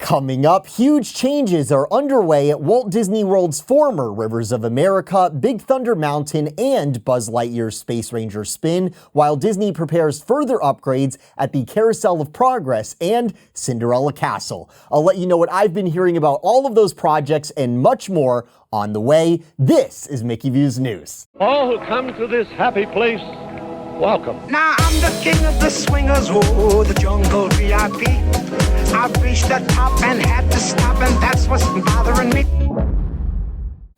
Coming up, huge changes are underway at Walt Disney World's former Rivers of America, Big Thunder Mountain, and Buzz Lightyear's Space Ranger Spin, while Disney prepares further upgrades at the Carousel of Progress and Cinderella Castle. I'll let you know what I've been hearing about all of those projects and much more on the way. This is Mickey Views News. All who come to this happy place, welcome. Now I'm the king of the swingers, oh, the jungle VIP. I've reached the top and had to stop, and that's what's bothering me.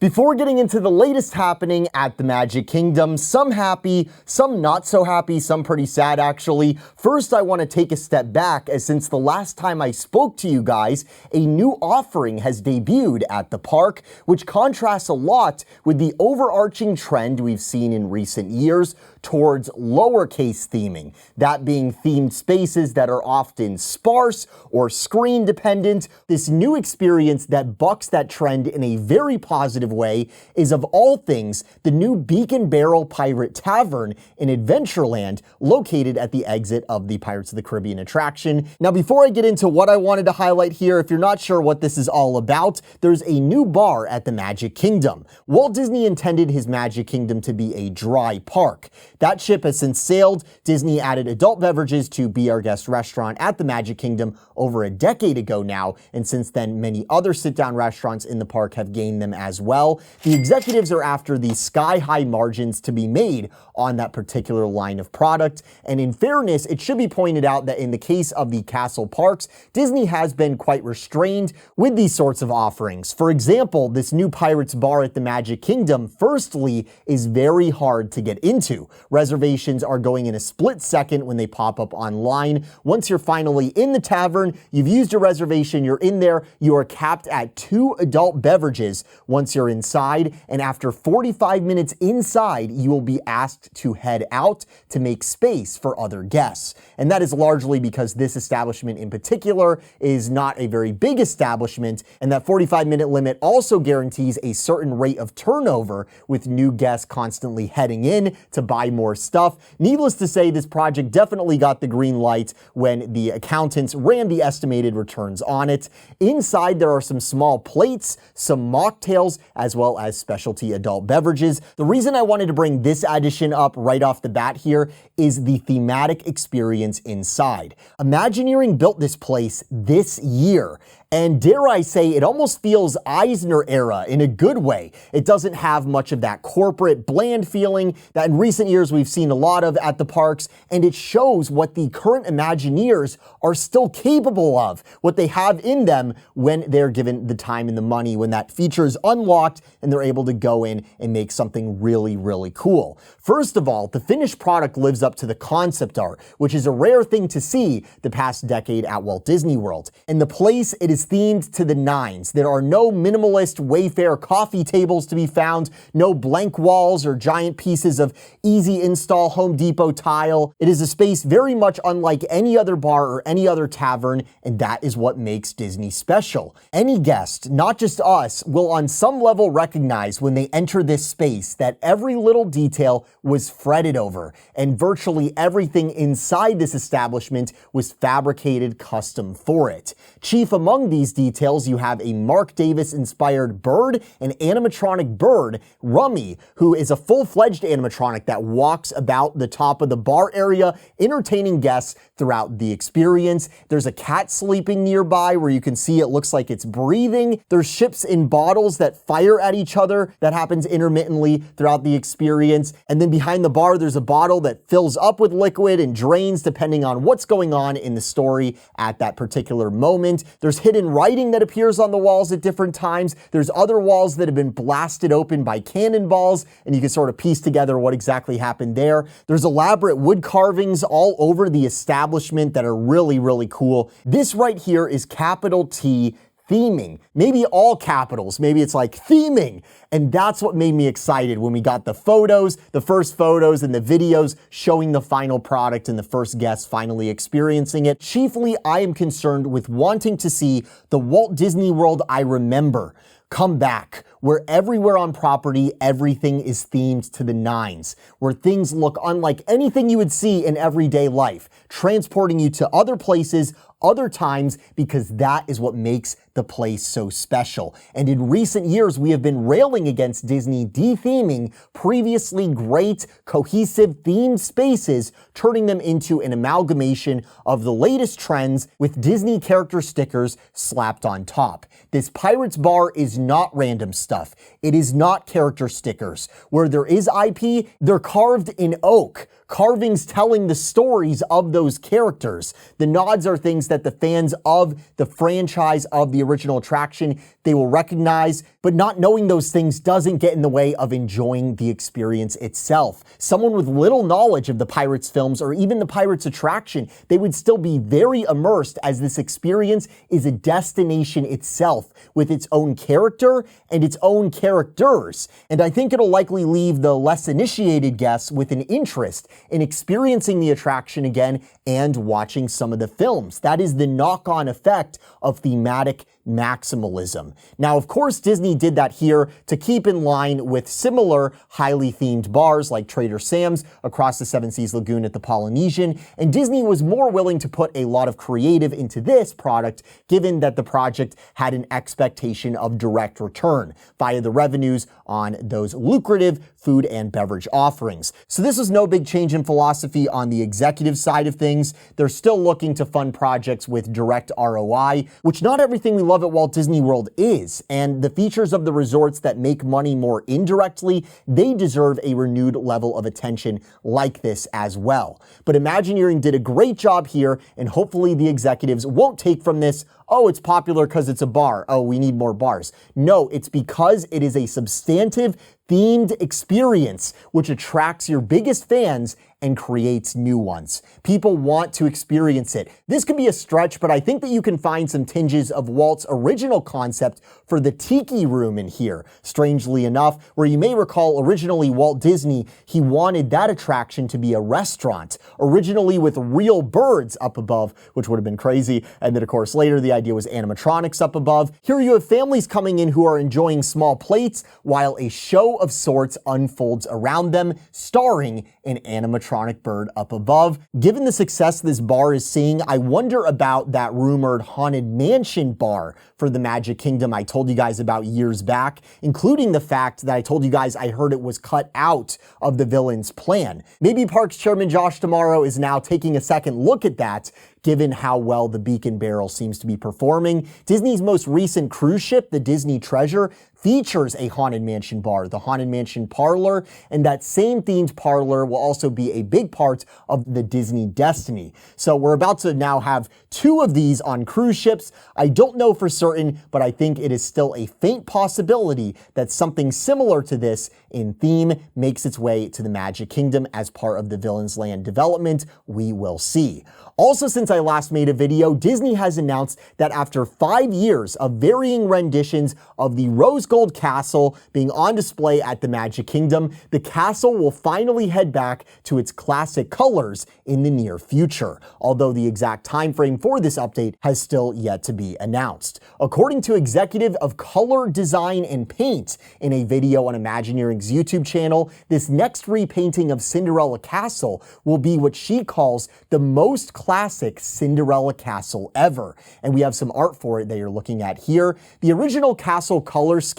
Before getting into the latest happening at the Magic Kingdom, some happy, some not so happy, some pretty sad actually. First, I want to take a step back, as since the last time I spoke to you guys, a new offering has debuted at the park, which contrasts a lot with the overarching trend we've seen in recent years towards lowercase theming, that being themed spaces that are often sparse or screen dependent. This new experience that bucks that trend in a very positive way is, of all things, the new Beak and Barrel Pirate Tavern in Adventureland, located at the exit of the Pirates of the Caribbean attraction. Now, before I get into what I wanted to highlight here, if you're not sure what this is all about, there's a new bar at the Magic Kingdom. Walt Disney intended his Magic Kingdom to be a dry park. That ship has since sailed. Disney added adult beverages to Be Our Guest restaurant at the Magic Kingdom over a decade ago now, and since then many other sit-down restaurants in the park have gained them as well. The executives are after the sky-high margins to be made on that particular line of product, and in fairness, it should be pointed out that in the case of the castle parks, Disney has been quite restrained with these sorts of offerings. For example, this new Pirates bar at the Magic Kingdom, firstly, is very hard to get into. Reservations are going in a split second when they pop up online. Once you're finally in the tavern, you've used your reservation, you're in there, you are capped at 2 adult beverages once you're inside, and after 45 minutes inside, you will be asked to head out to make space for other guests. And that is largely because this establishment in particular is not a very big establishment, and that 45-minute limit also guarantees a certain rate of turnover, with new guests constantly heading in to buy more stuff. Needless to say, this project definitely got the green light when the accountants ran the estimated returns on it. Inside, there are some small plates, some mocktails, as well as specialty adult beverages. The reason I wanted to bring this addition up right off the bat here is the thematic experience inside. Imagineering built this place this year, and dare I say, it almost feels Eisner era in a good way. It doesn't have much of that corporate, bland feeling that in recent years we've seen a lot of at the parks, and it shows what the current Imagineers are still capable of, what they have in them when they're given the time and the money, when that feature is unlocked and they're able to go in and make something really, really cool. First of all, the finished product lives up to the concept art, which is a rare thing to see the past decade at Walt Disney World. In the place, it is themed to the nines. There are no minimalist Wayfair coffee tables to be found, no blank walls or giant pieces of easy install Home Depot tile. It is a space very much unlike any other bar or any other tavern, and that is what makes Disney special. Any guest, not just us, will on some level recognize when they enter this space that every little detail was fretted over, and virtually everything inside this establishment was fabricated custom for it. Chief among these details, you have a Mark Davis-inspired bird, an animatronic bird, Rummy, who is a full-fledged animatronic that walks about the top of the bar area, entertaining guests throughout the experience. There's a cat sleeping nearby where you can see it looks like it's breathing. There's ships in bottles that fire at each other. That happens intermittently throughout the experience. And then behind the bar, there's a bottle that fills up with liquid and drains depending on what's going on in the story at that particular moment. There's hidden writing that appears on the walls at different times. There's other walls that have been blasted open by cannonballs, and you can sort of piece together what exactly happened there. There's elaborate wood carvings all over the establishment that are really, really cool. This right here is capital T theming. Maybe all capitals, maybe it's like theming. And that's what made me excited when we got the photos, the first photos and the videos showing the final product and the first guests finally experiencing it. Chiefly, I am concerned with wanting to see the Walt Disney World I remember come back, where everywhere on property, everything is themed to the nines, where things look unlike anything you would see in everyday life, transporting you to other places, other times because that is what makes the place so special. And in recent years, we have been railing against Disney de-theming previously great, cohesive themed spaces, turning them into an amalgamation of the latest trends with Disney character stickers slapped on top. This Pirates bar is not random stuff. It is not character stickers. Where there is IP, they're carved in oak. Carvings telling the stories of those characters. The nods are things that the fans of the franchise of the original attraction, they will recognize, but not knowing those things doesn't get in the way of enjoying the experience itself. Someone with little knowledge of the Pirates films or even the Pirates attraction, they would still be very immersed as this experience is a destination itself with its own character and its own characters. And I think it'll likely leave the less initiated guests with an interest in experiencing the attraction again and watching some of the films. That is the knock-on effect of thematic maximalism. Now, of course, Disney did that here to keep in line with similar highly themed bars like Trader Sam's across the Seven Seas Lagoon at the Polynesian, and Disney was more willing to put a lot of creative into this product, given that the project had an expectation of direct return via the revenues on those lucrative food and beverage offerings. So this was no big change in philosophy on the executive side of things. They're still looking to fund projects with direct ROI, which not everything we love at Walt Disney World is, and the features of the resorts that make money more indirectly, they deserve a renewed level of attention like this as well. But Imagineering did a great job here, and hopefully the executives won't take from this, oh, it's popular because it's a bar. Oh, we need more bars. No, it's because it is a substantive, themed experience which attracts your biggest fans and creates new ones. People want to experience it. This could be a stretch, but I think that you can find some tinges of Walt's original concept for the Tiki Room in here. Strangely enough, where you may recall originally Walt Disney, he wanted that attraction to be a restaurant, originally with real birds up above, which would have been crazy. And then of course later the idea was animatronics up above. Here you have families coming in who are enjoying small plates while a show of sorts unfolds around them, starring an animatronic bird up above. Given the success this bar is seeing, I wonder about that rumored Haunted Mansion bar for the Magic Kingdom I told you guys about years back, including the fact that I told you guys I heard it was cut out of the villain's plan. Maybe Parks Chairman Josh D'Amaro is now taking a second look at that, given how well the Beak and Barrel seems to be performing. Disney's most recent cruise ship, the Disney Treasure, features a Haunted Mansion bar, the Haunted Mansion Parlor, and that same themed parlor will also be a big part of the Disney Destiny. So we're about to now have 2 of these on cruise ships. I don't know for certain, but I think it is still a faint possibility that something similar to this in theme makes its way to the Magic Kingdom as part of the Villains Land development. We will see. Also, since I last made a video, Disney has announced that after 5 years of varying renditions of the Rose Gold Castle being on display at the Magic Kingdom, the castle will finally head back to its classic colors in the near future, although the exact time frame for this update has still yet to be announced. According to executive of color design and paint in a video on Imagineering's YouTube channel, this next repainting of Cinderella Castle will be what she calls the most classic Cinderella castle ever. And we have some art for it that you're looking at here. The original castle color scheme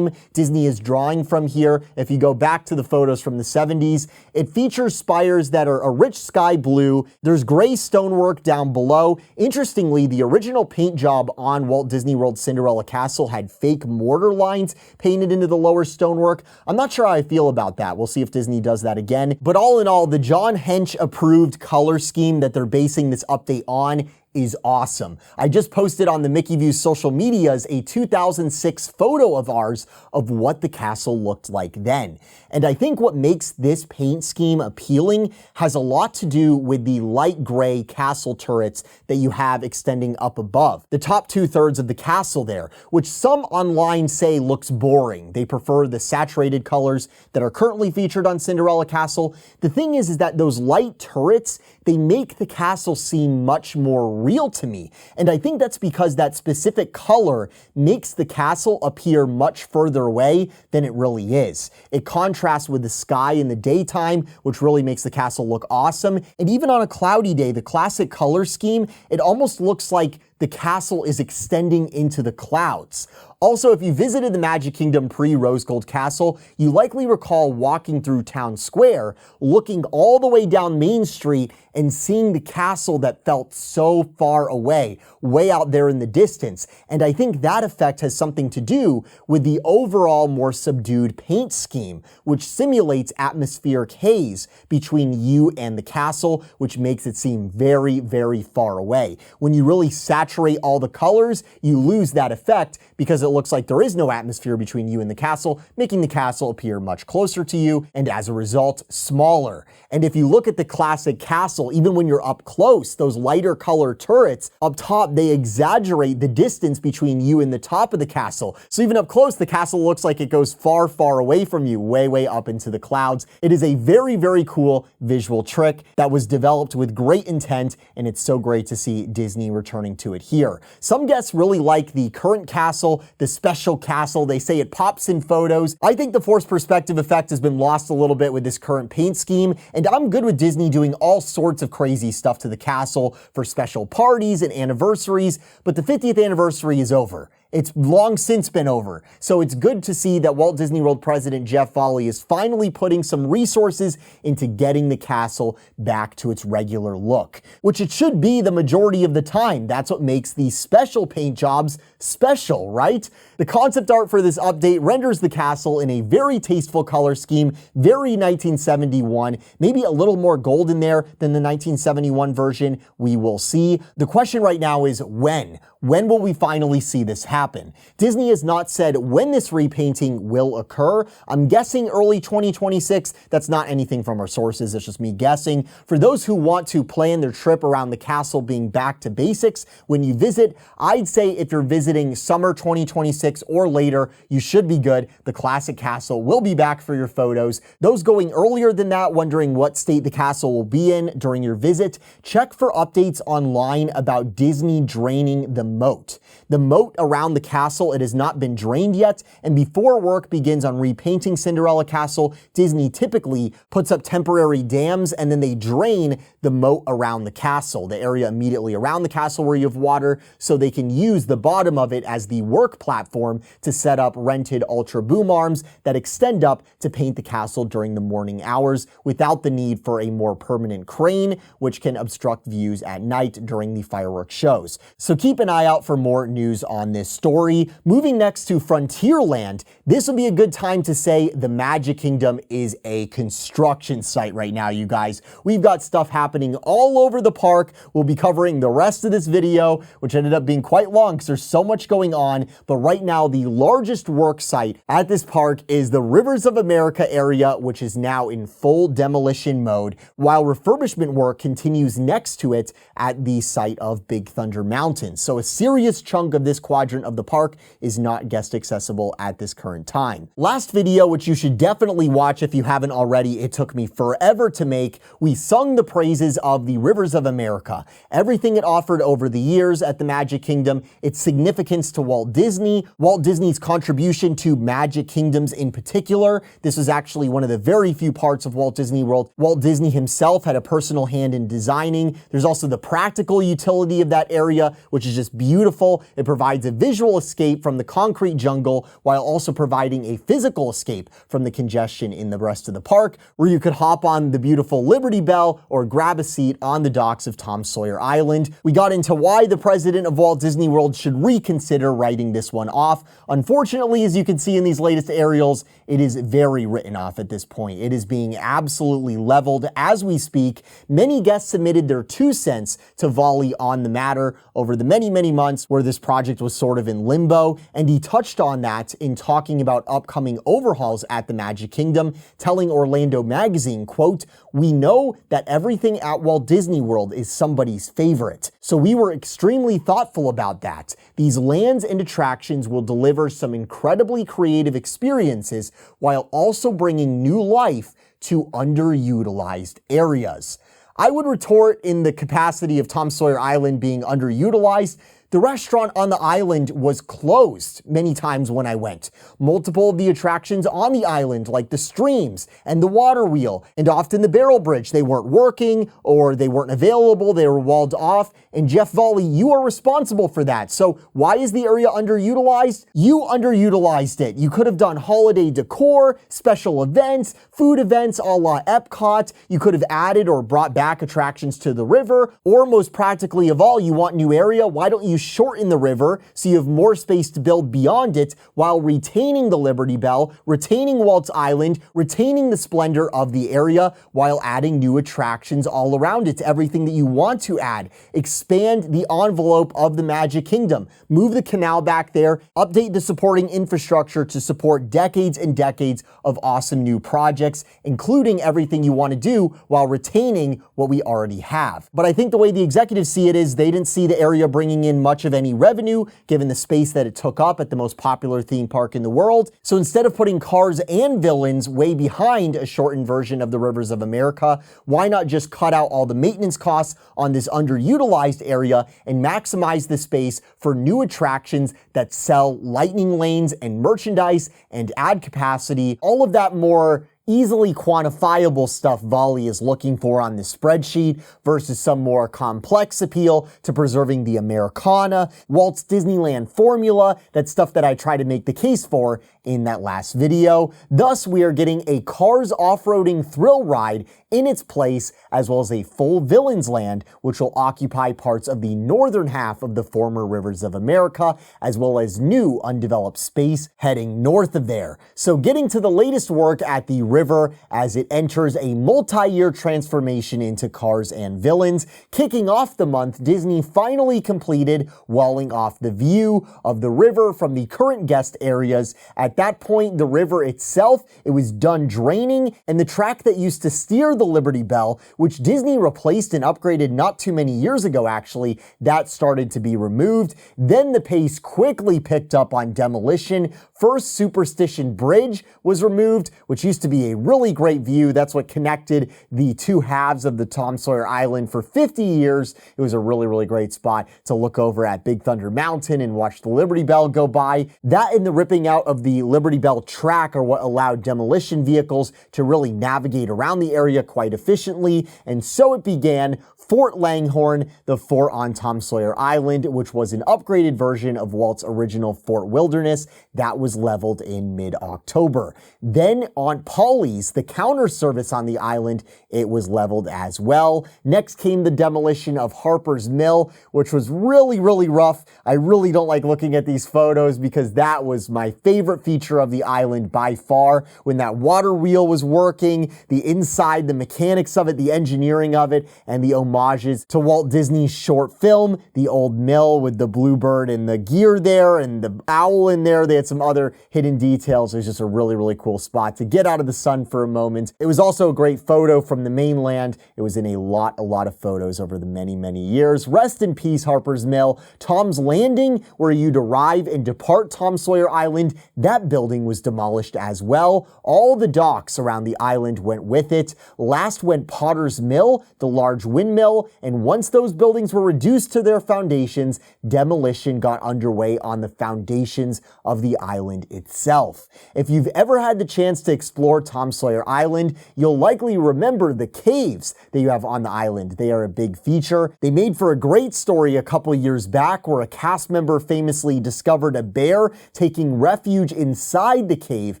Disney is drawing from here, if you go back to the photos from the 70s, it features spires that are a rich sky blue. There's gray stonework down below. Interestingly, the original paint job on Walt Disney World Cinderella Castle had fake mortar lines painted into the lower stonework. I'm not sure how I feel about that. We'll see if Disney does that again. But all in all, the John Hench approved color scheme that they're basing this update on is awesome. I just posted on the Mickey Views social medias a 2006 photo of ours of what the castle looked like then. And I think what makes this paint scheme appealing has a lot to do with the light gray castle turrets that you have extending up above. The top 2/3 of the castle there, which some online say looks boring. They prefer the saturated colors that are currently featured on Cinderella Castle. The thing is that those light turrets, they make the castle seem much more real to me. And I think that's because that specific color makes the castle appear much further away than it really is. It contrasts with the sky in the daytime, which really makes the castle look awesome. And even on a cloudy day, the classic color scheme, it almost looks like the castle is extending into the clouds. Also, if you visited the Magic Kingdom pre-Rose Gold Castle, you likely recall walking through Town Square, looking all the way down Main Street and seeing the castle that felt so far away, way out there in the distance. And I think that effect has something to do with the overall more subdued paint scheme, which simulates atmospheric haze between you and the castle, which makes it seem very, very far away. When you really saturate all the colors, you lose that effect because it looks like there is no atmosphere between you and the castle, making the castle appear much closer to you and as a result, smaller. And if you look at the classic castle, even when you're up close, those lighter color turrets up top, they exaggerate the distance between you and the top of the castle. So even up close, the castle looks like it goes far, far away from you, way, way up into the clouds. It is a very, very cool visual trick that was developed with great intent, and it's so great to see Disney returning to it here. Some guests really like the current castle, the special castle. They say it pops in photos. I think the forced perspective effect has been lost a little bit with this current paint scheme, and I'm good with Disney doing all sorts of crazy stuff to the castle for special parties and anniversaries, but the 50th anniversary is over. It's long since been over. So it's good to see that Walt Disney World President Jeff Volley is finally putting some resources into getting the castle back to its regular look, which it should be the majority of the time. That's what makes these special paint jobs special, right? The concept art for this update renders the castle in a very tasteful color scheme, very 1971, maybe a little more gold in there than the 1971 version. We will see. The question right now is when? When will we finally see this happen? Disney has not said when this repainting will occur. I'm guessing early 2026. That's not anything from our sources, it's just me guessing. For those who want to plan their trip around the castle being back to basics when you visit, I'd say if you're visiting summer 2026 or later, you should be good. The classic castle will be back for your photos. Those going earlier than that, wondering what state the castle will be in during your visit, check for updates online about Disney draining the moat. The moat around the castle, it has not been drained yet, and before work begins on repainting Cinderella Castle, Disney typically puts up temporary dams and then they drain the moat around the castle, the area immediately around the castle where you have water, so they can use the bottom of it as the work platform to set up rented ultra boom arms that extend up to paint the castle during the morning hours without the need for a more permanent crane, which can obstruct views at night during the fireworks shows. So keep an eye out for more news on this story. Moving next to Frontierland, this would be a good time to say the Magic Kingdom is a construction site right now, you guys. We've got stuff happening all over the park. We'll be covering the rest of this video, which ended up being quite long because there's so much going on. But right now, the largest work site at this park is the Rivers of America area, which is now in full demolition mode, while refurbishment work continues next to it at the site of Big Thunder Mountain. So a serious chunk of this quadrant of the park is not guest accessible at this current time. Last video, which you should definitely watch if you haven't already, it took me forever to make. We sung the praises of the Rivers of America, everything it offered over the years at the Magic Kingdom, its significance to Walt Disney, Walt Disney's contribution to Magic Kingdoms in particular. This was actually one of the very few parts of Walt Disney World Walt Disney himself had a personal hand in designing. There's also the practical utility of that area, which is just beautiful. It provides a visual escape from the concrete jungle while also providing a physical escape from the congestion in the rest of the park, where you could hop on the beautiful Liberty Bell or grab a seat on the docks of Tom Sawyer Island. We got into why the president of Walt Disney World should reconsider writing this one off. Unfortunately, as you can see in these latest aerials, it is very written off at this point. It is being absolutely leveled as we speak. Many guests submitted their 2 cents to Volley on the matter over the many, many months where this project was sort of in limbo, and he touched on that in talking about upcoming overhauls at the Magic Kingdom, telling Orlando Magazine, quote, "We know that everything at Walt Disney World is somebody's favorite, so we were extremely thoughtful about that. These lands and attractions will deliver some incredibly creative experiences while also bringing new life to underutilized areas." I would retort in the capacity of Tom Sawyer Island being underutilized. The restaurant on the island was closed many times when I went. Multiple of the attractions on the island, like the streams and the water wheel, and often the barrel bridge, they weren't working or they weren't available, they were walled off. And Jeff Volley, you are responsible for that. So why is the area underutilized? You underutilized it. You could have done holiday decor, special events, food events a la Epcot. You could have added or brought back attractions to the river, or most practically of all, you want new area, why don't you shorten the river so you have more space to build beyond it while retaining the Liberty Bell, retaining Walt's Island, retaining the splendor of the area while adding new attractions all around it, everything that you want to add. Expand the envelope of the Magic Kingdom, move the canal back there, update the supporting infrastructure to support decades and decades of awesome new projects, including everything you want to do while retaining what we already have. But I think the way the executives see it is they didn't see the area bringing in much of any revenue given the space that it took up at the most popular theme park in the world. So instead of putting Cars and Villains way behind a shortened version of the Rivers of America, why not just cut out all the maintenance costs on this underutilized area and maximize the space for new attractions that sell lightning lanes and merchandise and add capacity, all of that more easily quantifiable stuff Volley is looking for on this spreadsheet versus some more complex appeal to preserving the Americana, Walt's Disneyland formula, that's stuff that I try to make the case for in that last video. Thus, we are getting a Cars off-roading thrill ride in its place, as well as a full Villains Land, which will occupy parts of the northern half of the former Rivers of America, as well as new undeveloped space heading north of there. So getting to the latest work at the river as it enters a multi-year transformation into Cars and Villains. Kicking off the month, Disney finally completed walling off the view of the river from the current guest areas. At that point, the river itself, it was done draining, and the track that used to steer the Liberty Bell, which Disney replaced and upgraded not too many years ago actually, that started to be removed. Then the pace quickly picked up on Demolition. First Superstition Bridge was removed, which used to be a really great view. That's what connected the two halves of the Tom Sawyer Island for 50 years. It was a really, really great spot to look over at Big Thunder Mountain and watch the Liberty Bell go by. That and the ripping out of the Liberty Bell track are what allowed Demolition vehicles to really navigate around the area quite efficiently. And so it began Fort Langhorne, the fort on Tom Sawyer Island, which was an upgraded version of Walt's original Fort Wilderness that was leveled in mid-October. Then on Polly's, the counter service on the island, it was leveled as well. Next came the demolition of Harper's Mill, which was really, really rough. I really don't like looking at these photos because that was my favorite feature of the island by far. When that water wheel was working, the inside, the mechanics of it, the engineering of it, and the homages to Walt Disney's short film, The Old Mill with the bluebird and the gear there and the owl in there. They had some other hidden details. It was just a really, really cool spot to get out of the sun for a moment. It was also a great photo from the mainland. It was in a lot of photos over the many, many years. Rest in peace, Harper's Mill. Tom's Landing, where you'd arrive and depart Tom Sawyer Island, that building was demolished as well. All the docks around the island went with it. Last went Potter's Mill, the large windmill, and once those buildings were reduced to their foundations, demolition got underway on the foundations of the island itself. If you've ever had the chance to explore Tom Sawyer Island, you'll likely remember the caves that you have on the island. They are a big feature. They made for a great story a couple years back where a cast member famously discovered a bear taking refuge inside the cave,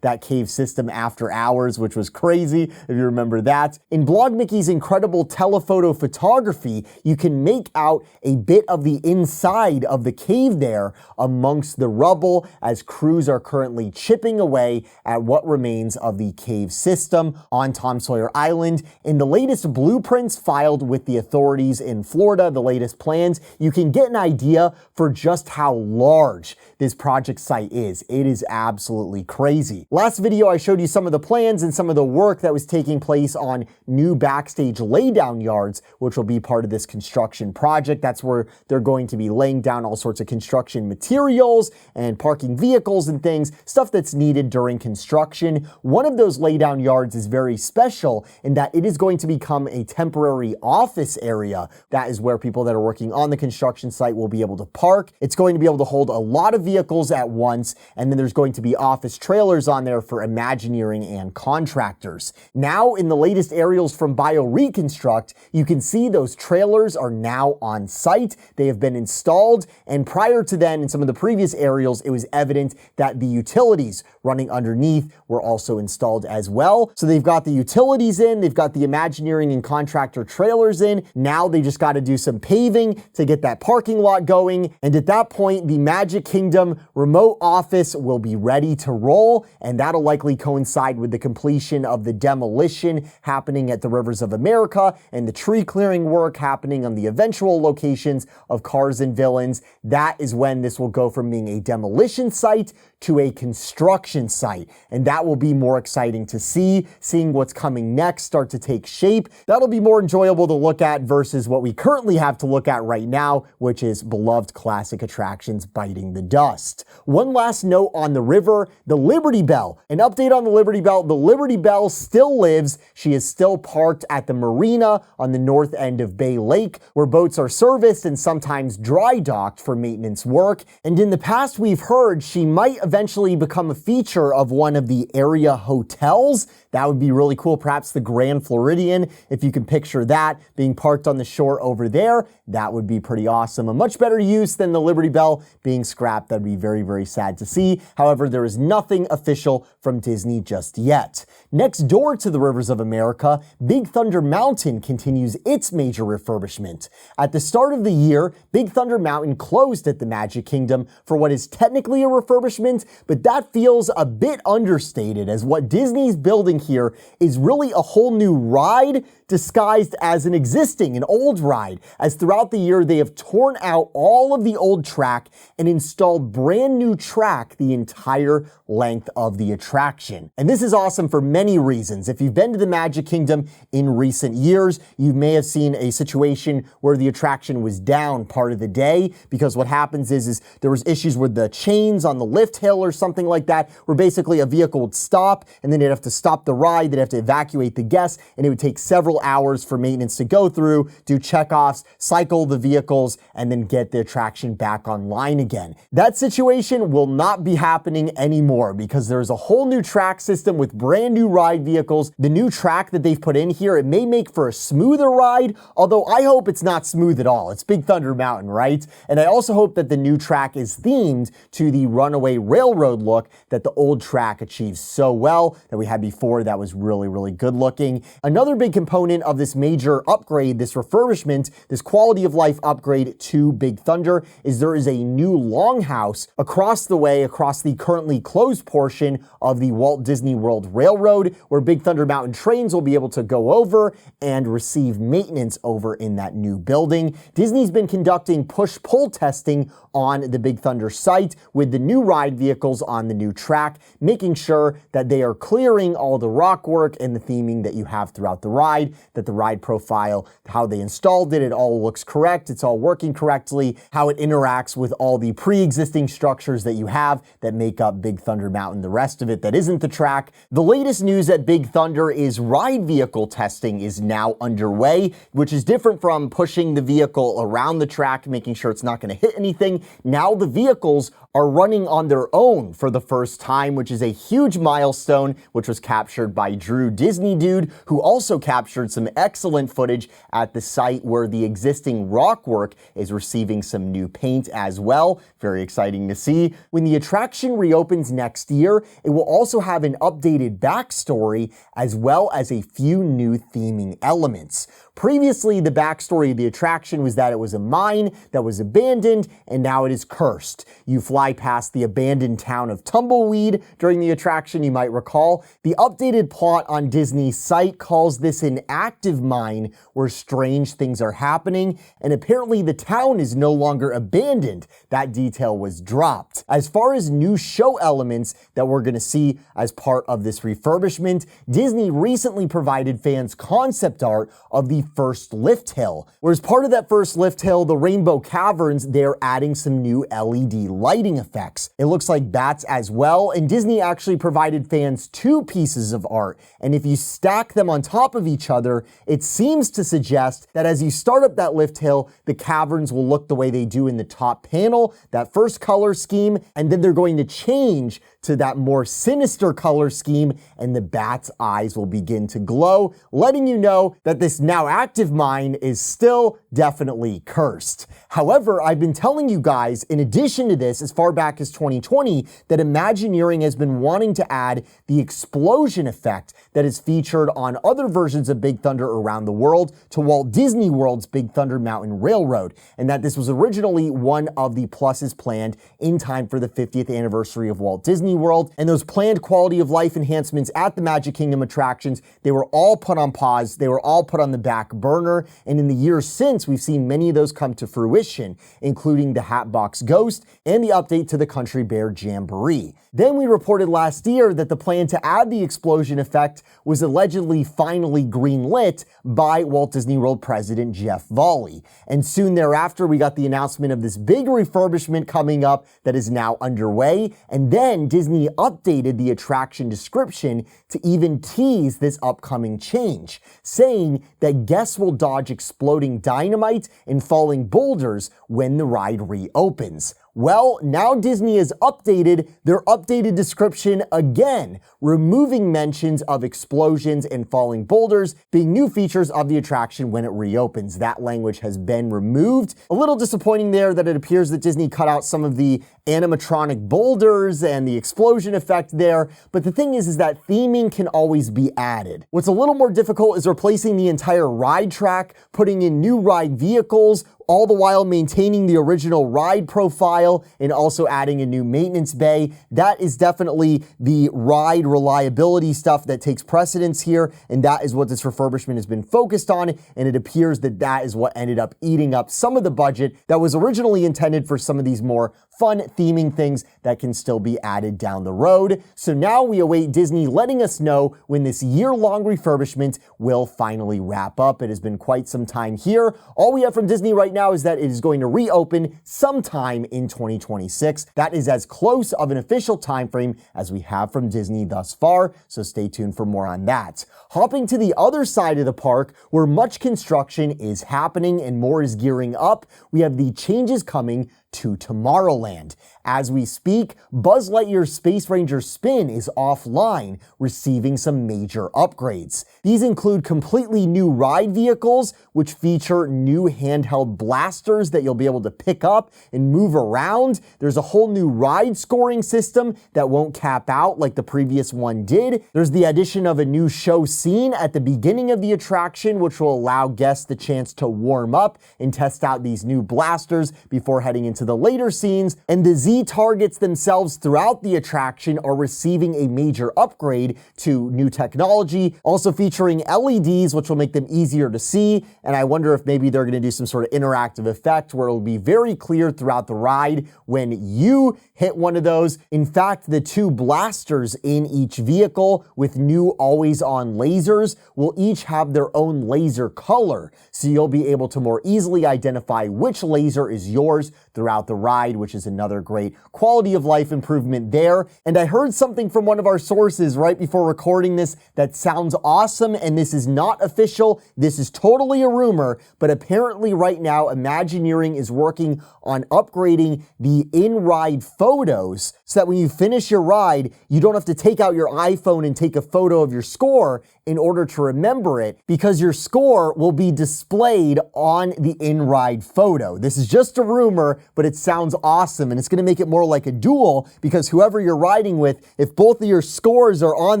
that cave system after hours, which was crazy if you remember that. In Blog Mickey's incredible telephoto photography, you can make out a bit of the inside of the cave there amongst the rubble as crews are currently chipping away at what remains of the cave system on Tom Sawyer Island. In the latest blueprints filed with the authorities in Florida, the latest plans, you can get an idea for just how large this project site is. It is absolutely crazy. Last video, I showed you some of the plans and some of the work that was taking place on new backstage laydown yards, which will be part of this construction project. That's where they're going to be laying down all sorts of construction materials and parking vehicles and things, stuff that's needed during construction. One of those those laydown yards is very special in that it is going to become a temporary office area. That is where people that are working on the construction site will be able to park. It's going to be able to hold a lot of vehicles at once, and then there's going to be office trailers on there for Imagineering and contractors. Now, in the latest aerials from BioReconstruct, you can see those trailers are now on site. They have been installed, and prior to then, in some of the previous aerials, it was evident that the utilities running underneath were also installed as well. So they've got the utilities in, they've got the Imagineering and contractor trailers in. Now they just got to do some paving to get that parking lot going. And at that point, the Magic Kingdom remote office will be ready to roll. And that'll likely coincide with the completion of the demolition happening at the Rivers of America and the tree clearing work happening on the eventual locations of Cars and Villains. That is when this will go from being a demolition site to a construction site. And that will be more exciting to see, seeing what's coming next start to take shape. That'll be more enjoyable to look at versus what we currently have to look at right now, which is beloved classic attractions biting the dust. One last note on the river, the Liberty Bell. An update on the Liberty Bell. The Liberty Bell still lives. She is still parked at the marina on the north end of Bay Lake, where boats are serviced and sometimes dry docked for maintenance work. And in the past, we've heard she might eventually become a feature of one of the area hotels. That would be really cool. Perhaps the Grand Floridian, if you can picture that being parked on the shore over there, that would be pretty awesome. A much better use than the Liberty Bell being scrapped. That'd be very, very sad to see. However, there is nothing official from Disney just yet. Next door to the Rivers of America, Big Thunder Mountain continues its major refurbishment. At the start of the year, Big Thunder Mountain closed at the Magic Kingdom for what is technically a refurbishment, but that feels a bit understated, as what Disney's building here is really a whole new ride disguised as an old ride, as throughout the year they have torn out all of the old track and installed brand new track the entire length of the attraction. And this is awesome for many reasons. If you've been to the Magic Kingdom in recent years, you may have seen a situation where the attraction was down part of the day, because what happens is there was issues with the chains on the lift hill or something like that, where basically a vehicle would stop and then they'd have to stop the ride, they'd have to evacuate the guests, and it would take several hours for maintenance to go through, do checkoffs, cycle the vehicles, and then get the attraction back online again. That situation will not be happening anymore because there's a whole new track system with brand new ride vehicles. The new track that they've put in here, it may make for a smoother ride, although I hope it's not smooth at all. It's Big Thunder Mountain, right? And I also hope that the new track is themed to the Runaway Railroad look that the old track achieves so well that we had before. That was really, really good looking. Another big component of this major upgrade, this refurbishment, this quality of life upgrade to Big Thunder is there is a new longhouse across the way, across the currently closed portion of the Walt Disney World Railroad, where Big Thunder Mountain trains will be able to go over and receive maintenance over in that new building. Disney's been conducting push-pull testing on the Big Thunder site with the new ride vehicles on the new track, making sure that they are clearing all the rock work and the theming that you have throughout the ride, that the ride profile, how they installed it, it all looks correct, it's all working correctly, how it interacts with all the pre-existing structures that you have that make up Big Thunder Mountain, the rest of it that isn't the track. The latest news at Big Thunder is ride vehicle testing is now underway, which is different from pushing the vehicle around the track, making sure it's not going to hit anything. Now the vehicles are running on their own for the first time, which is a huge milestone, which was captured by Drew Disney Dude, who also captured some excellent footage at the site where the existing rock work is receiving some new paint as well. Very exciting to see. When the attraction reopens next year, it will also have an updated backstory as well as a few new theming elements. Previously, the backstory of the attraction was that it was a mine that was abandoned and now it is cursed. You fly past the abandoned town of Tumbleweed during the attraction, you might recall. The updated plot on Disney's site calls this an active mine where strange things are happening, and apparently the town is no longer abandoned. That detail was dropped. As far as new show elements that we're going to see as part of this refurbishment, Disney recently provided fans concept art of the first lift hill. Whereas part of that first lift hill, the Rainbow Caverns, they're adding some new LED lighting lighting effects. It looks like bats as well, and Disney actually provided fans 2 pieces of art, and if you stack them on top of each other, it seems to suggest that as you start up that lift hill, the caverns will look the way they do in the top panel, that first color scheme, and then they're going to change to that more sinister color scheme, and the bat's eyes will begin to glow, letting you know that this now active mine is still definitely cursed. However, I've been telling you guys, in addition to this, as far back as 2020, that Imagineering has been wanting to add the explosion effect that is featured on other versions of Big Thunder around the world to Walt Disney World's Big Thunder Mountain Railroad, and that this was originally one of the pluses planned in time for the 50th anniversary of Walt Disney World, and those planned quality of life enhancements at the Magic Kingdom attractions, they were all put on pause, they were all put on the back burner, and in the years since, we've seen many of those come to fruition, including the Hatbox Ghost and the update to the Country Bear Jamboree. Then we reported last year that the plan to add the explosion effect was allegedly finally greenlit by Walt Disney World President Jeff Volley. And soon thereafter, we got the announcement of this big refurbishment coming up that is now underway. And then Disney updated the attraction description to even tease this upcoming change, saying that guests will dodge exploding dynamite and falling boulders when the ride reopens. Well, now Disney has updated their updated description again, removing mentions of explosions and falling boulders being new features of the attraction when it reopens. That language has been removed. A little disappointing there that it appears that Disney cut out some of the animatronic boulders and the explosion effect there, but the thing is that theming can always be added. What's a little more difficult is replacing the entire ride track, putting in new ride vehicles, all the while maintaining the original ride profile and also adding a new maintenance bay. That is definitely the ride reliability stuff that takes precedence here, and that is what this refurbishment has been focused on, and it appears that that is what ended up eating up some of the budget that was originally intended for some of these more fun theming things that can still be added down the road. So now we await Disney letting us know when this year-long refurbishment will finally wrap up. It has been quite some time here. All we have from Disney right now is that it is going to reopen sometime in 2026. That is as close of an official time frame as we have from Disney thus far, so stay tuned for more on that. Hopping to the other side of the park, where much construction is happening and more is gearing up, we have the changes coming to Tomorrowland. As we speak, Buzz Lightyear's Space Ranger Spin is offline, receiving some major upgrades. These include completely new ride vehicles, which feature new handheld blasters that you'll be able to pick up and move around. There's a whole new ride scoring system that won't cap out like the previous one did. There's the addition of a new show scene at the beginning of the attraction, which will allow guests the chance to warm up and test out these new blasters before heading into the later scenes. And the Z targets themselves throughout the attraction are receiving a major upgrade to new technology, also featuring LEDs, which will make them easier to see. And I wonder if maybe they're going to do some sort of interactive effect where it'll be very clear throughout the ride when you hit one of those. In fact, the 2 blasters in each vehicle with new always-on lasers will each have their own laser color, so you'll be able to more easily identify which laser is yours throughout the ride, which is another great quality of life improvement there. And I heard something from one of our sources right before recording this that sounds awesome, and this is not official, this is totally a rumor, but apparently right now Imagineering is working on upgrading the in-ride photos so that when you finish your ride, you don't have to take out your iPhone and take a photo of your score in order to remember it, because your score will be displayed on the in-ride photo. This is just a rumor, but it sounds awesome, and it's going to make it more like a duel, because whoever you're riding with, if both of your scores are on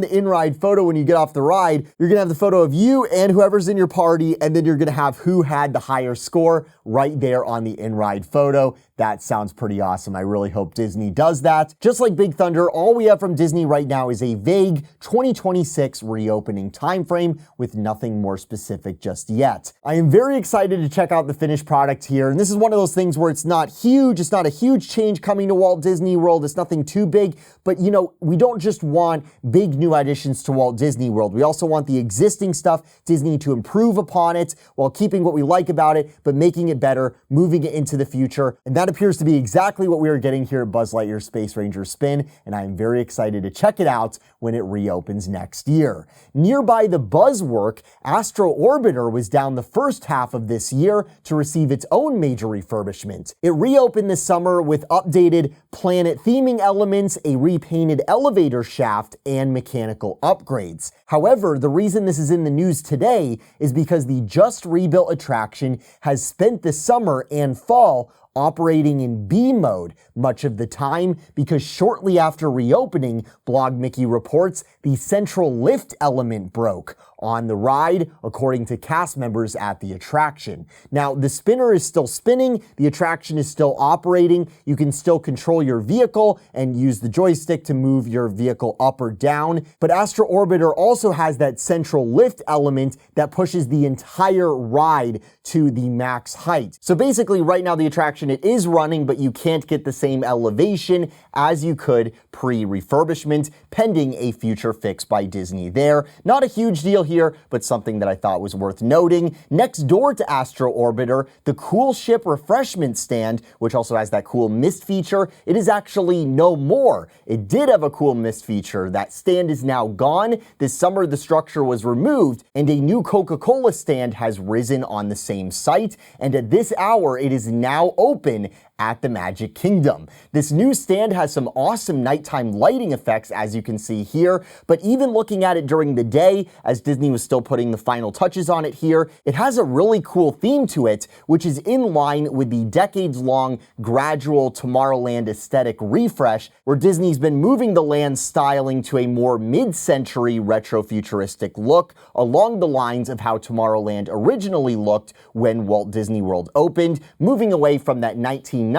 the in-ride photo when you get off the ride, you're going to have the photo of you and whoever's in your party, and then you're going to have who had the higher score right there on the in-ride photo. That sounds pretty awesome. I really hope Disney does that. Just like Big Thunder, all we have from Disney right now is a vague 2026 reopening timeframe with nothing more specific just yet. I am very excited to check out the finished product here, and this is one of those things where it's not huge, it's not a huge change coming to Walt Disney World, it's nothing too big, but you know, we don't just want big new additions to Walt Disney World, we also want the existing stuff, Disney to improve upon it while keeping what we like about it, but making it better, moving it into the future, and that appears to be exactly what we are getting here at Buzz Lightyear Space Ranger Spin, and I am very excited to check it out when it reopens next year. Nearby the Buzzwork, Astro Orbiter was down the first half of this year to receive its own major refurbishment. It reopened this summer with updated planet theming elements, a repainted elevator shaft, and mechanical upgrades. However, the reason this is in the news today is because the just rebuilt attraction has spent the summer and fall operating in B mode much of the time because shortly after reopening, Blog Mickey reports the central lift element broke on the ride, according to cast members at the attraction. Now, the spinner is still spinning, the attraction is still operating, you can still control your vehicle and use the joystick to move your vehicle up or down, but Astro Orbiter also has that central lift element that pushes the entire ride to the max height. So basically, right now the attraction, it is running, but you can't get the same elevation as you could pre-refurbishment, pending a future fix by Disney there. Not a huge deal here, but something that I thought was worth noting. Next door to Astro Orbiter, the Cool Ship refreshment stand, which also has that cool mist feature, it is actually no more. It did have a cool mist feature. That stand is now gone. This summer, the structure was removed, and a new Coca-Cola stand has risen on the same site, and at this hour, it is now open at the Magic Kingdom. This new stand has some awesome nighttime lighting effects, as you can see here, but even looking at it during the day, as Disney was still putting the final touches on it here, it has a really cool theme to it, which is in line with the decades-long gradual Tomorrowland aesthetic refresh, where Disney's been moving the land's styling to a more mid-century retro-futuristic look, along the lines of how Tomorrowland originally looked when Walt Disney World opened, moving away from that 1990s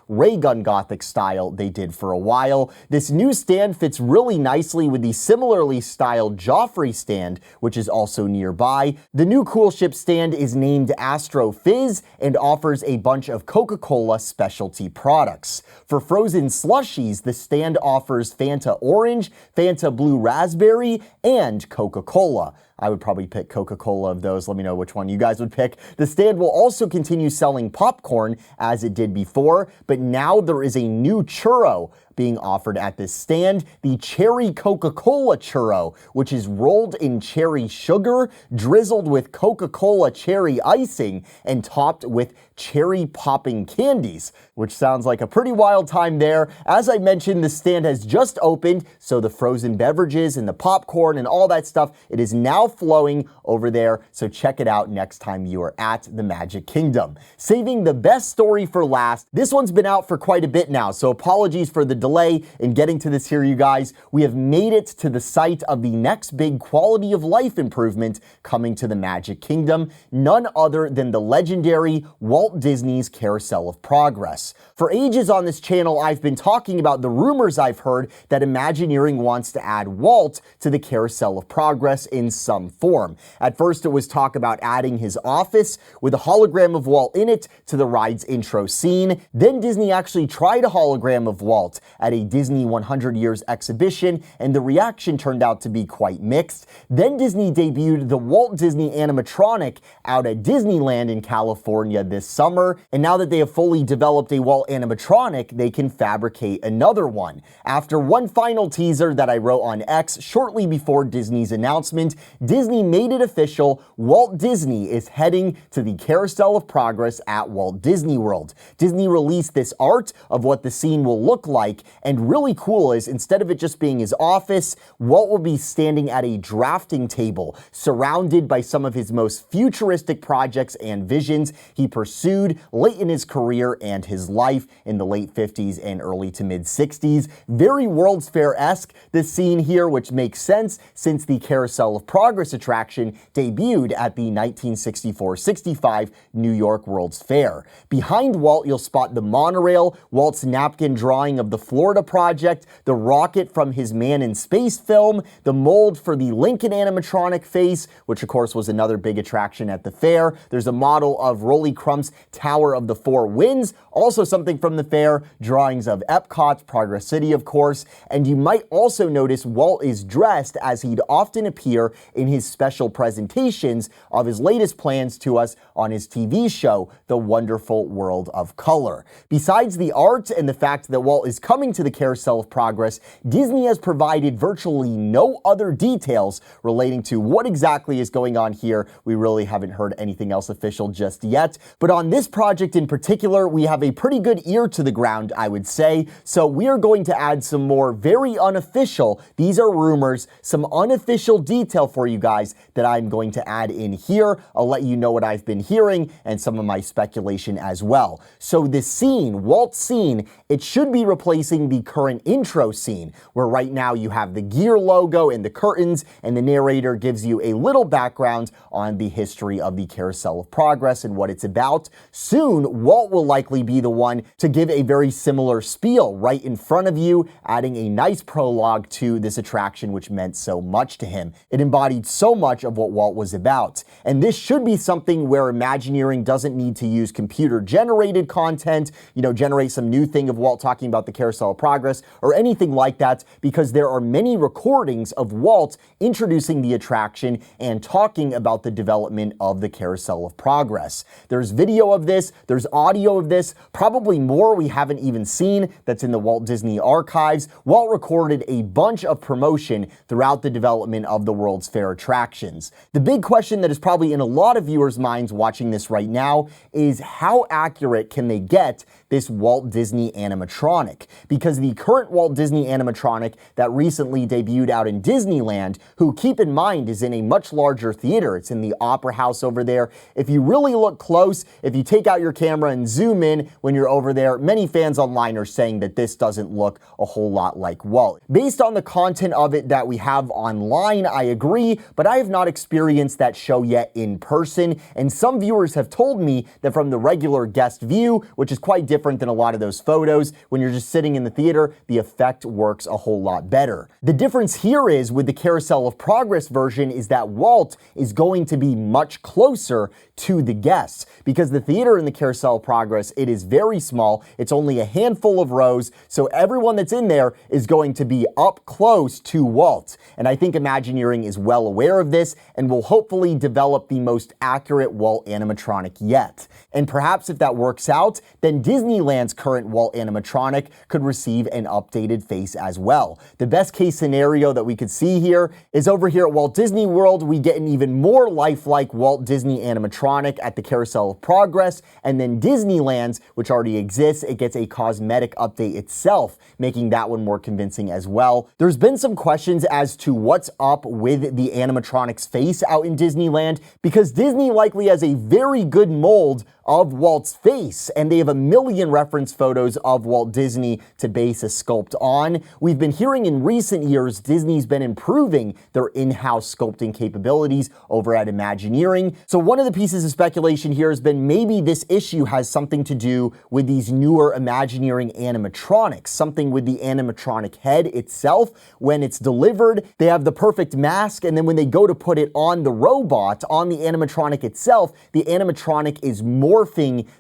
ray gun Gothic style they did for a while. This new stand fits really nicely with the similarly styled Joffrey stand, which is also nearby. The new Cool Ship stand is named Astro Fizz and offers a bunch of Coca-Cola specialty products. For frozen slushies, the stand offers Fanta Orange, Fanta Blue Raspberry, and Coca-Cola. I would probably pick Coca-Cola of those. Let me know which one you guys would pick. The stand will also continue selling popcorn as it did before, but now there is a new churro being offered at this stand, the Cherry Coca-Cola Churro, which is rolled in cherry sugar, drizzled with Coca-Cola cherry icing, and topped with cherry popping candies, which sounds like a pretty wild time there. As I mentioned, the stand has just opened, so the frozen beverages and the popcorn and all that stuff, it is now flowing over there, so check it out next time you are at the Magic Kingdom. Saving the best story for last, this one's been out for quite a bit now, so apologies for the delay in getting to this here, you guys. We have made it to the site of the next big quality of life improvement coming to the Magic Kingdom, none other than the legendary Walt Disney's Carousel of Progress. For ages on this channel, I've been talking about the rumors I've heard that Imagineering wants to add Walt to the Carousel of Progress in some form. At first, it was talk about adding his office with a hologram of Walt in it to the ride's intro scene. Then Disney actually tried a hologram of Walt at a Disney 100 Years exhibition, and the reaction turned out to be quite mixed. Then Disney debuted the Walt Disney Animatronic out at Disneyland in California this summer, and now that they have fully developed a Walt animatronic, they can fabricate another one. After one final teaser that I wrote on X shortly before Disney's announcement, Disney made it official. Walt Disney is heading to the Carousel of Progress at Walt Disney World. Disney released this art of what the scene will look like, and really cool is, instead of it just being his office, Walt will be standing at a drafting table, surrounded by some of his most futuristic projects and visions he pursued late in his career and his life in the late 50s and early to mid 60s. Very World's Fair-esque, this scene here, which makes sense since the Carousel of Progress attraction debuted at the 1964-65 New York World's Fair. Behind Walt, you'll spot the monorail, Walt's napkin drawing of the floor Florida project, the rocket from his Man in Space film, the mold for the Lincoln animatronic face, which of course was another big attraction at the fair. There's a model of Rolly Crump's Tower of the Four Winds, also something from the fair, drawings of Epcot's Progress City, of course, and you might also notice Walt is dressed as he'd often appear in his special presentations of his latest plans to us on his TV show, The Wonderful World of Color. Besides the art and the fact that Walt is coming to the Carousel of Progress, Disney has provided virtually no other details relating to what exactly is going on here. We really haven't heard anything else official just yet, but on this project in particular, we have a pretty good ear to the ground, I would say, so we are going to add some more very unofficial, these are rumors, some unofficial detail for you guys that I'm going to add in here. I'll let you know what I've been hearing and some of my speculation as well. So this scene, Walt's scene, it should be replacing the current intro scene, where right now you have the gear logo and the curtains, and the narrator gives you a little background on the history of the Carousel of Progress and what it's about. Soon, Walt will likely be the one to give a very similar spiel right in front of you, adding a nice prologue to this attraction which meant so much to him. It embodied so much of what Walt was about. And this should be something where Imagineering doesn't need to use computer-generated content, generate some new thing of Walt talking about the Carousel of Progress or anything like that, because there are many recordings of Walt introducing the attraction and talking about the development of the Carousel of Progress. There's video of this, there's audio of this, probably more we haven't even seen that's in the Walt Disney archives. Walt recorded a bunch of promotion throughout the development of the World's Fair attractions. The big question that is probably in a lot of viewers' minds watching this right now is how accurate can they get this Walt Disney animatronic? Because the current Walt Disney animatronic that recently debuted out in Disneyland, who keep in mind is in a much larger theater, it's in the Opera House over there. If you really look close, if you take out your camera and zoom in when you're over there, many fans online are saying that this doesn't look a whole lot like Walt. Based on the content of it that we have online, I agree, but I have not experienced that show yet in person, and some viewers have told me that from the regular guest view, which is quite different than a lot of those photos, when you're just sitting in the theater, the effect works a whole lot better. The difference here is with the Carousel of Progress version is that Walt is going to be much closer to the guests, because the theater in the Carousel of Progress, it is very small, it's only a handful of rows, so everyone that's in there is going to be up close to Walt. And I think Imagineering is well aware of this and will hopefully develop the most accurate Walt animatronic yet. And perhaps if that works out, then Disneyland's current Walt animatronic could receive an updated face as well. The best case scenario that we could see here is over here at Walt Disney World, we get an even more lifelike Walt Disney animatronic at the Carousel of Progress, and then Disneyland's, which already exists, it gets a cosmetic update itself, making that one more convincing as well. There's been some questions as to what's up with the animatronic's face out in Disneyland, because Disney likely has a very good mold of Walt's face, and they have a million reference photos of Walt Disney to base a sculpt on. We've been hearing in recent years Disney's been improving their in-house sculpting capabilities over at Imagineering. So one of the pieces of speculation here has been maybe this issue has something to do with these newer Imagineering animatronics, something with the animatronic head itself. When it's delivered, they have the perfect mask, and then when they go to put it on the robot, on the animatronic itself, the animatronic is morphing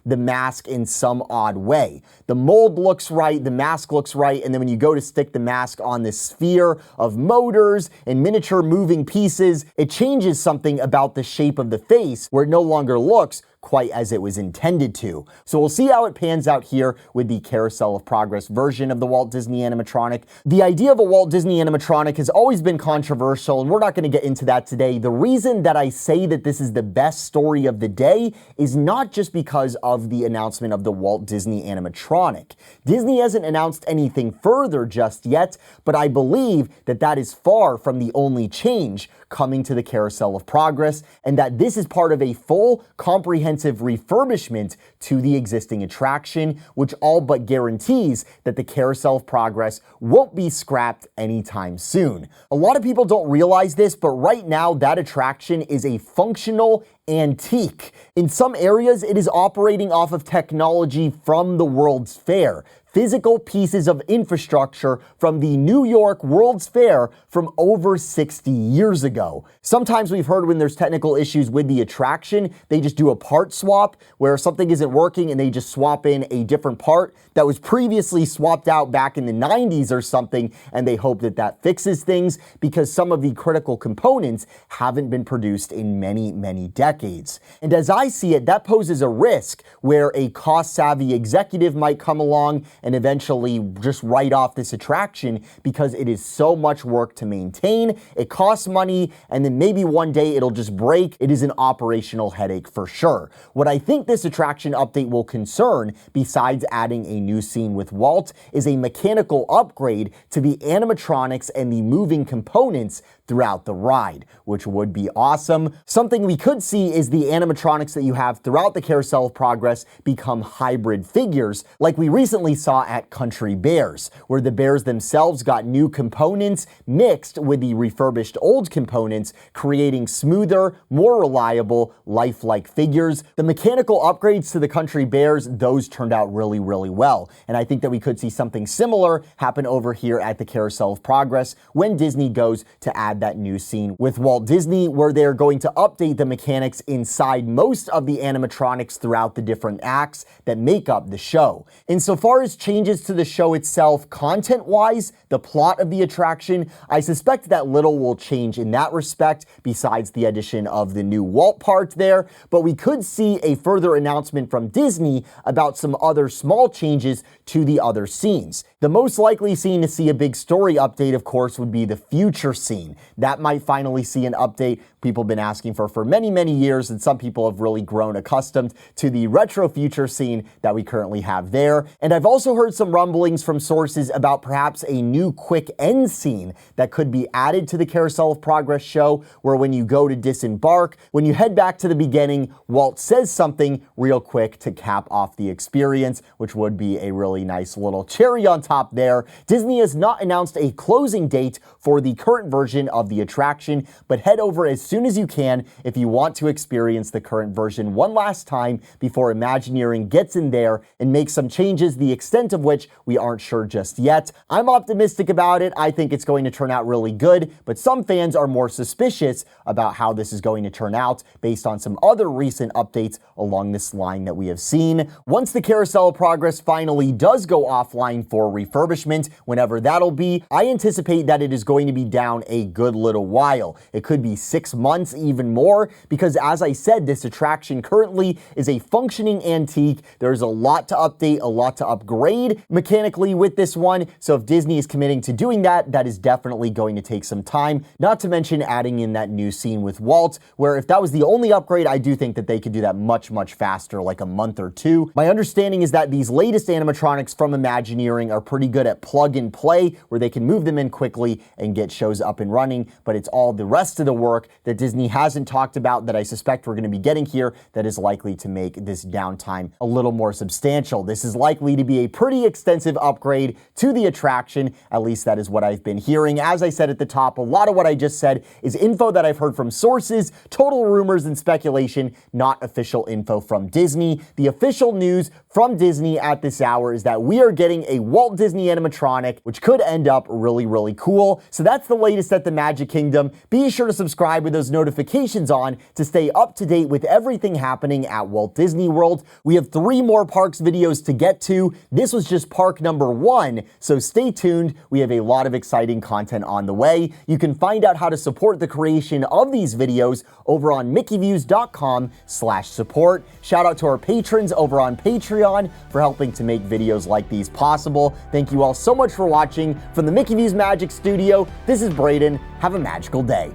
the mask in some odd way. The mold looks right, the mask looks right, and then when you go to stick the mask on this sphere of motors and miniature moving pieces, it changes something about the shape of the face where it no longer looks quite as it was intended to. So we'll see how it pans out here with the Carousel of Progress version of the Walt Disney animatronic. The idea of a Walt Disney animatronic has always been controversial, and we're not going to get into that today. The reason that I say that this is the best story of the day is not just because of the announcement of the Walt Disney animatronic. Disney hasn't announced anything further just yet, but I believe that that is far from the only change coming to the Carousel of Progress, and that this is part of a full, comprehensive refurbishment to the existing attraction, which all but guarantees that the Carousel of Progress won't be scrapped anytime soon. A lot of people don't realize this, but right now that attraction is a functional antique. In some areas, it is operating off of technology from the World's Fair. Physical pieces of infrastructure from the New York World's Fair from over 60 years ago. Sometimes we've heard when there's technical issues with the attraction, they just do a part swap where something isn't working and they just swap in a different part that was previously swapped out back in the 90s or something, and they hope that that fixes things because some of the critical components haven't been produced in many, many decades. And as I see it, that poses a risk where a cost-savvy executive might come along and eventually just write off this attraction because it is so much work to maintain, it costs money, and then maybe one day it'll just break. It is an operational headache for sure. What I think this attraction update will concern, besides adding a new scene with Walt, is a mechanical upgrade to the animatronics and the moving components throughout the ride, which would be awesome. Something we could see is the animatronics that you have throughout the Carousel of Progress become hybrid figures, like we recently saw at Country Bears, where the bears themselves got new components mixed with the refurbished old components, creating smoother, more reliable, lifelike figures. The mechanical upgrades to the Country Bears, those turned out really, really well. And I think that we could see something similar happen over here at the Carousel of Progress when Disney goes to add that new scene with Walt Disney, where they're going to update the mechanics inside most of the animatronics throughout the different acts that make up the show. Insofar as changes to the show itself, content-wise, the plot of the attraction, I suspect that little will change in that respect besides the addition of the new Walt part there, but we could see a further announcement from Disney about some other small changes to the other scenes. The most likely scene to see a big story update, of course, would be the future scene. That might finally see an update people have been asking for many, many years, and some people have really grown accustomed to the retro future scene that we currently have there. And I've also heard some rumblings from sources about perhaps a new quick end scene that could be added to the Carousel of Progress show, where when you go to disembark, when you head back to the beginning, Walt says something real quick to cap off the experience, which would be a really nice little cherry on top there. Disney has not announced a closing date for the current version of the attraction, but head over as soon as you can if you want to experience the current version one last time before Imagineering gets in there and makes some changes, the extent of which we aren't sure just yet. I'm optimistic about it. I think it's going to turn out really good, but some fans are more suspicious about how this is going to turn out based on some other recent updates along this line that we have seen. Once the Carousel of Progress finally does go offline for refurbishment, whenever that'll be, I anticipate that it is going to be down a good little while. It could be 6 months, even more, because as I said, this attraction currently is a functioning antique. There's a lot to update, a lot to upgrade mechanically with this one, so if Disney is committing to doing that, that is definitely going to take some time, not to mention adding in that new scene with Walt, where if that was the only upgrade, I do think that they could do that much, much faster, like a month or two. My understanding is that these latest animatronics from Imagineering are pretty good at plug and play, where they can move them in quickly and get shows up and running, but it's all the rest of the work that Disney hasn't talked about that I suspect we're going to be getting here that is likely to make this downtime a little more substantial. This is likely to be a pretty extensive upgrade to the attraction, at least that is what I've been hearing. As I said at the top, a lot of what I just said is info that I've heard from sources, total rumors and speculation, not official info from Disney. The official news from Disney at this hour is that we are getting a Walt Disney animatronic, which could end up really, really cool. So that's the latest at the Magic Kingdom. Be sure to subscribe with those notifications on to stay up to date with everything happening at Walt Disney World. We have 3 more parks videos to get to. This was just park number 1, so stay tuned. We have a lot of exciting content on the way. You can find out how to support the creation of these videos over on mickeyviews.com/support. Shout out to our patrons over on Patreon for helping to make videos like these possible. Thank you all so much for watching. From the Mickey Views Magic Studio, this is Brayden. Have a magical day.